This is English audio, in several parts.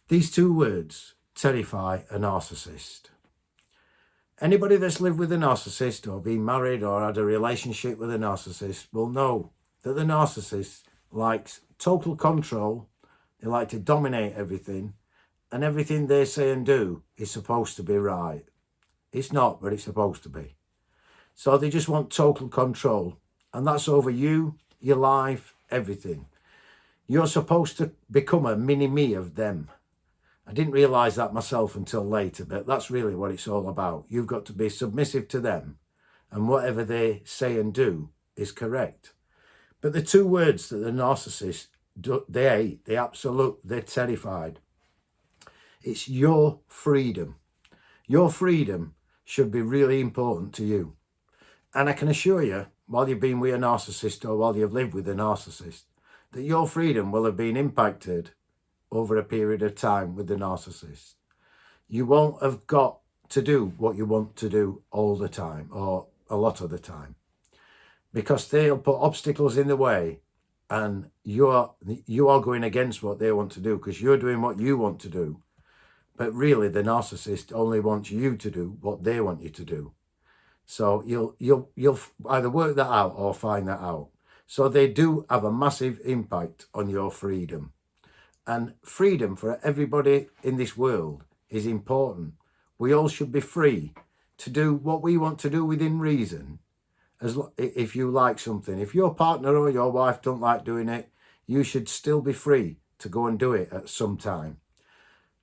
These two words, terrify a narcissist. Anybody that's lived with a narcissist or been married or had a relationship with a narcissist will know that the narcissist likes total control. They like to dominate everything, and everything they say and do is supposed to be right. It's not, but it's supposed to be. So they just want total control, and that's over you, your life, everything. You're supposed to become a mini-me of them. I didn't realise that myself until later, but that's really what it's all about. You've got to be submissive to them, and whatever they say and do is correct. But the two words that the narcissist, they hate, they're terrified. It's your freedom. Your freedom should be really important to you. And I can assure you, while you've been with a narcissist or while you've lived with a narcissist, that your freedom will have been impacted over a period of time with the narcissist. You won't have got to do what you want to do all the time or a lot of the time, because they'll put obstacles in the way, and you are going against what they want to do because you're doing what you want to do. But really, the narcissist only wants you to do what they want you to do. So you'll either work that out or find that out. So they do have a massive impact on your freedom. And freedom for everybody in this world is important. We all should be free to do what we want to do within reason. If you like something, if your partner or your wife don't like doing it, you should still be free to go and do it at some time.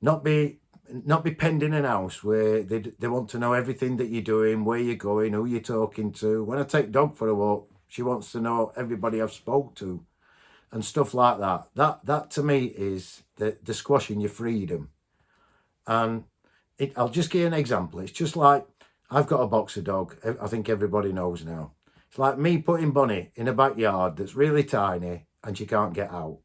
Not be penned in an house where they want to know everything that you're doing, where you're going, who you're talking to. When I take dog for a walk, she wants to know everybody I've spoke to and stuff like that. That to me is the squashing your freedom. And I'll just give you an example. It's just like, I've got a boxer dog. I think everybody knows now. It's like me putting Bonnie in a backyard that's really tiny and she can't get out.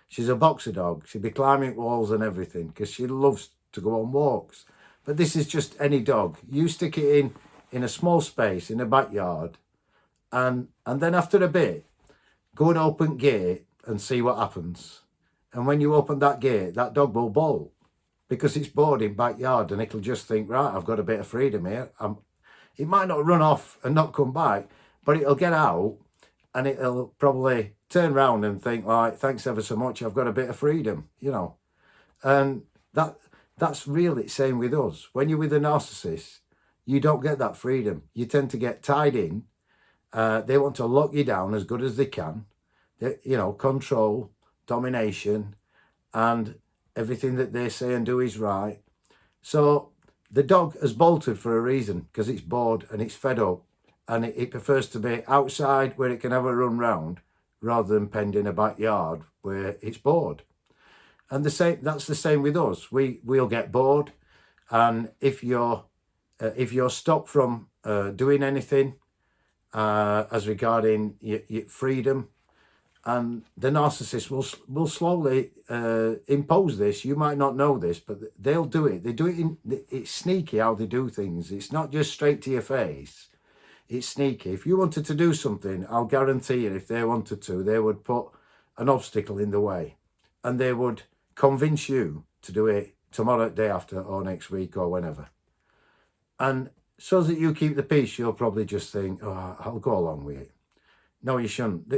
She's a boxer dog. She'd be climbing walls and everything because she loves to go on walks. But this is just any dog. You stick it in a small space in a backyard, and then after a bit, go and open gate and see what happens. And when you open that gate, that dog will bolt because it's bored in backyard, and it'll just think, right, I've got a bit of freedom here. It might not run off and not come back, but it'll get out and it'll probably turn around and think like, thanks ever so much, I've got a bit of freedom, you know. And that's really the same with us. When you're with a narcissist, you don't get that freedom. You tend to get tied in. They want to lock you down as good as they can. Control, domination, and everything that they say and do is right. So the dog has bolted for a reason, because it's bored and it's fed up, and it prefers to be outside where it can have a run round rather than penned in a backyard where it's bored. And that's the same with us. We'll get bored, and if you're stopped from doing anything as regarding your freedom, and the narcissist will slowly impose this. You might not know this, but they'll do it. They do it it's sneaky how they do things. It's not just straight to your face. It's sneaky. If you wanted to do something, I'll guarantee you, if they wanted to, they would put an obstacle in the way, and they would convince you to do it tomorrow, day after, or next week, or whenever. And so that you keep the peace, you'll probably just think, oh, I'll go along with it. No, you shouldn't.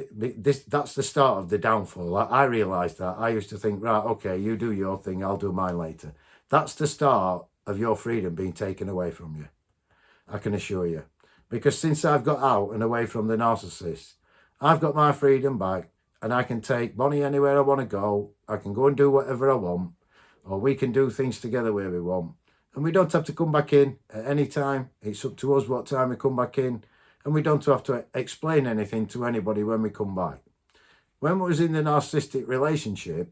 That's the start of the downfall. I realised that. I used to think, right, okay, you do your thing, I'll do mine later. That's the start of your freedom being taken away from you. I can assure you. Because since I've got out and away from the narcissist, I've got my freedom back, and I can take Bonnie anywhere I want to go. I can go and do whatever I want, or we can do things together where we want. And we don't have to come back in at any time. It's up to us what time we come back in. And we don't have to explain anything to anybody when we come back. When we was in the narcissistic relationship,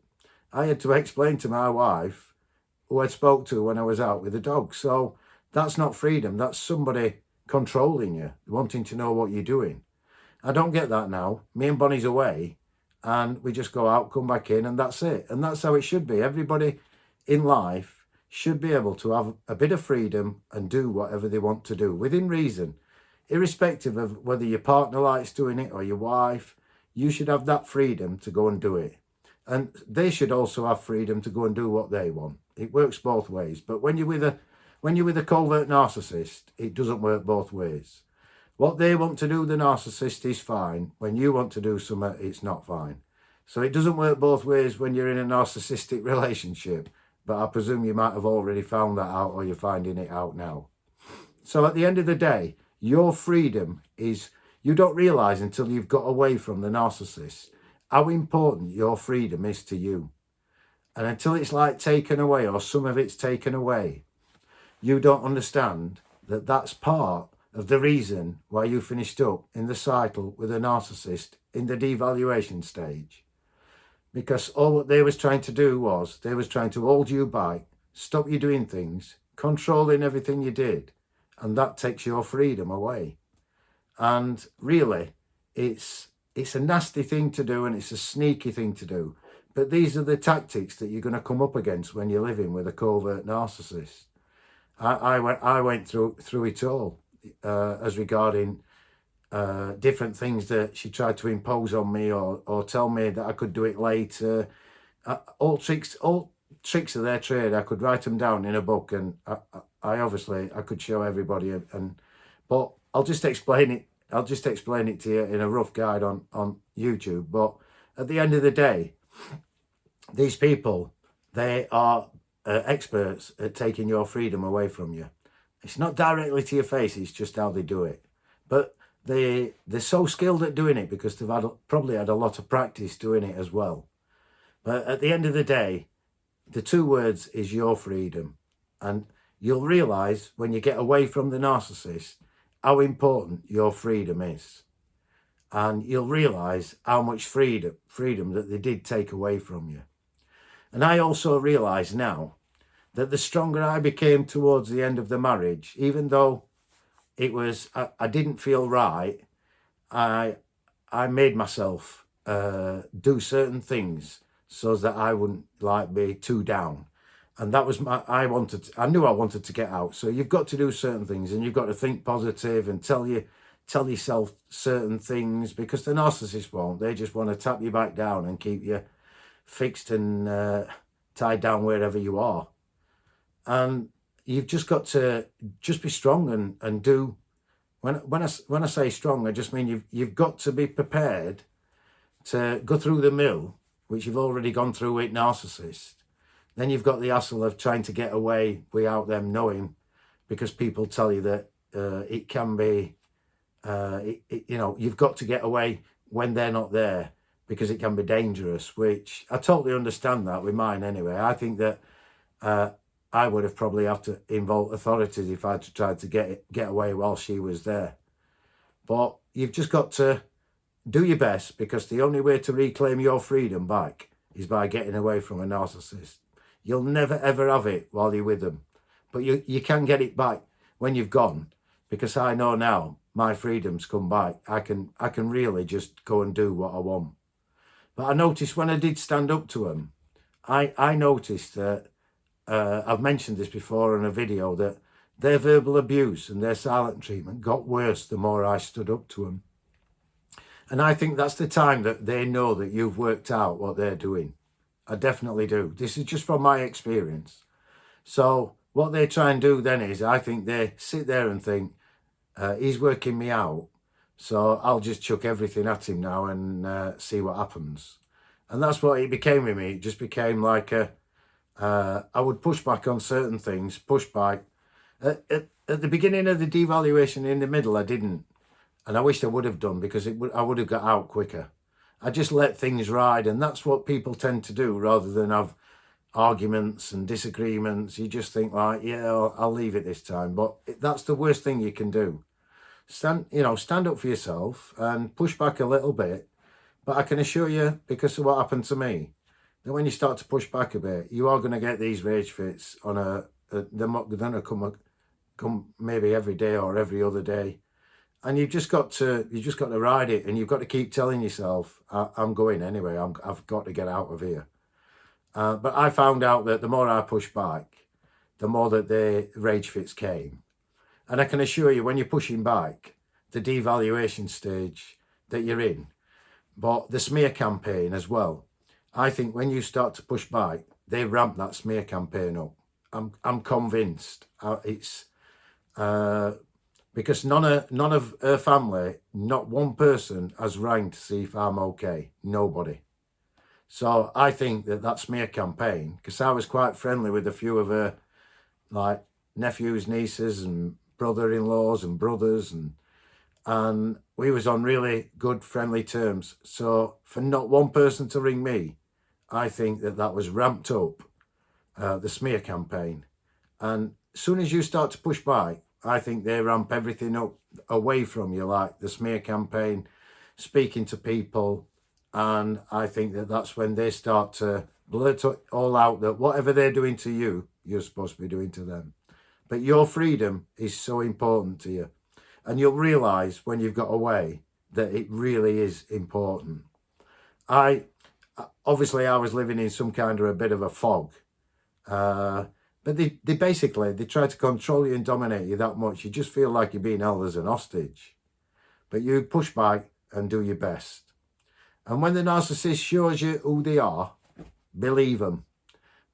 I had to explain to my wife, who I spoke to when I was out with the dog. So that's not freedom. That's somebody controlling you, wanting to know what you're doing. I don't get that now. Me and Bonnie's away, and we just go out, come back in, and that's it. And that's how it should be. Everybody in life should be able to have a bit of freedom and do whatever they want to do within reason. Irrespective of whether your partner likes doing it or your wife, you should have that freedom to go and do it. And they should also have freedom to go and do what they want. It works both ways. But when you're with a covert narcissist, it doesn't work both ways. What they want to do, the narcissist, is fine. When you want to do something, it's not fine. So it doesn't work both ways when you're in a narcissistic relationship. But I presume you might have already found that out, or you're finding it out now. So at the end of the day, your freedom is, you don't realise until you've got away from the narcissist how important your freedom is to you. And until it's like taken away, or some of it's taken away, you don't understand that that's part of the reason why you finished up in the cycle with a narcissist in the devaluation stage. Because all what they was trying to do was, they was trying to hold you back, stop you doing things, controlling everything you did. And that takes your freedom away. And really, it's a nasty thing to do, and it's a sneaky thing to do. But these are the tactics that you're going to come up against when you're living with a covert narcissist. I went through it all as regarding different things that she tried to impose on me, or tell me that I could do it later. All tricks of their trade. I could write them down in a book, and I could show everybody. But I'll just explain it. I'll just explain it to you in a rough guide on YouTube. But at the end of the day, these people, they are experts at taking your freedom away from you. It's not directly to your face, it's just how they do it. But they're so skilled at doing it because they've probably had a lot of practice doing it as well. But at the end of the day, the two words is your freedom. And you'll realise when you get away from the narcissist how important your freedom is. And you'll realise how much freedom that they did take away from you. And I also realise now that the stronger I became towards the end of the marriage, even though it was, I didn't feel right, I made myself do certain things so that I wouldn't be too down. And that was I knew I wanted to get out. So you've got to do certain things, and you've got to think positive and tell yourself certain things, because the narcissist won't. They just want to tap you back down and keep you fixed and tied down wherever you are. And you've just got to just be strong and do. When I say strong, I just mean you've got to be prepared to go through the mill, which you've already gone through with narcissists. Then you've got the hassle of trying to get away without them knowing, because people tell you that it can be, you've got to get away when they're not there, because it can be dangerous, which I totally understand that with mine anyway. I think that I would have probably have to involve authorities if I had to try to get away while she was there. But you've just got to do your best, because the only way to reclaim your freedom back is by getting away from a narcissist. You'll never ever have it while you're with them, but you can get it back when you've gone, because I know now my freedom's come back. I can really just go and do what I want. But I noticed when I did stand up to them, I noticed that I've mentioned this before in a video, that their verbal abuse and their silent treatment got worse the more I stood up to them. And I think that's the time that they know that you've worked out what they're doing. I definitely do. This is just from my experience. So what they try and do then is, I think they sit there and think, he's working me out, so I'll just chuck everything at him now and see what happens. And that's what it became with me. It just became like I would push back on certain things, push back. At the beginning of the devaluation, in the middle, I didn't. And I wish I would have done, because I would have got out quicker. I just let things ride, and that's what people tend to do, rather than have arguments and disagreements. You just think like, yeah, I'll leave it this time. But that's the worst thing you can do. Stand up for yourself and push back a little bit. But I can assure you, because of what happened to me, that when you start to push back a bit, you are going to get these rage fits they're going to come maybe every day or every other day. And you've just got to ride it, and you've got to keep telling yourself, I'm going anyway. I've got to get out of here. But I found out that the more I pushed back, the more that the rage fits came. And I can assure you, when you're pushing back, the devaluation stage that you're in, but the smear campaign as well, I think when you start to push back, they ramp that smear campaign up. I'm convinced. It's because none of her family, not one person has rang to see if I'm okay. Nobody. So I think that smear campaign, because I was quite friendly with a few of her, like nephews, nieces, and brother-in-laws and brothers, and we was on really good friendly terms. So for not one person to ring me, I think that was ramped up, the smear campaign. And as soon as you start to push back, I think they ramp everything up away from you, like the smear campaign, speaking to people. And I think that's when they start to blurt all out that whatever they're doing to you, you're supposed to be doing to them. But your freedom is so important to you. And you'll realise when you've got away that it really is important. Obviously, I was living in some kind of a bit of a fog. But they basically, they try to control you and dominate you that much. You just feel like you're being held as an hostage. But you push back and do your best. And when the narcissist shows you who they are, believe them.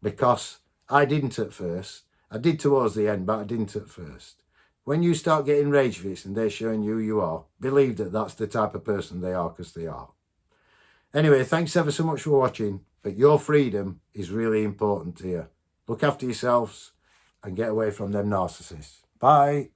Because I didn't at first. I did towards the end, but I didn't at first. When you start getting rage fits and they're showing you who you are, believe that that's the type of person they are, because they are. Anyway, thanks ever so much for watching. But your freedom is really important to you. Look after yourselves and get away from them narcissists. Bye.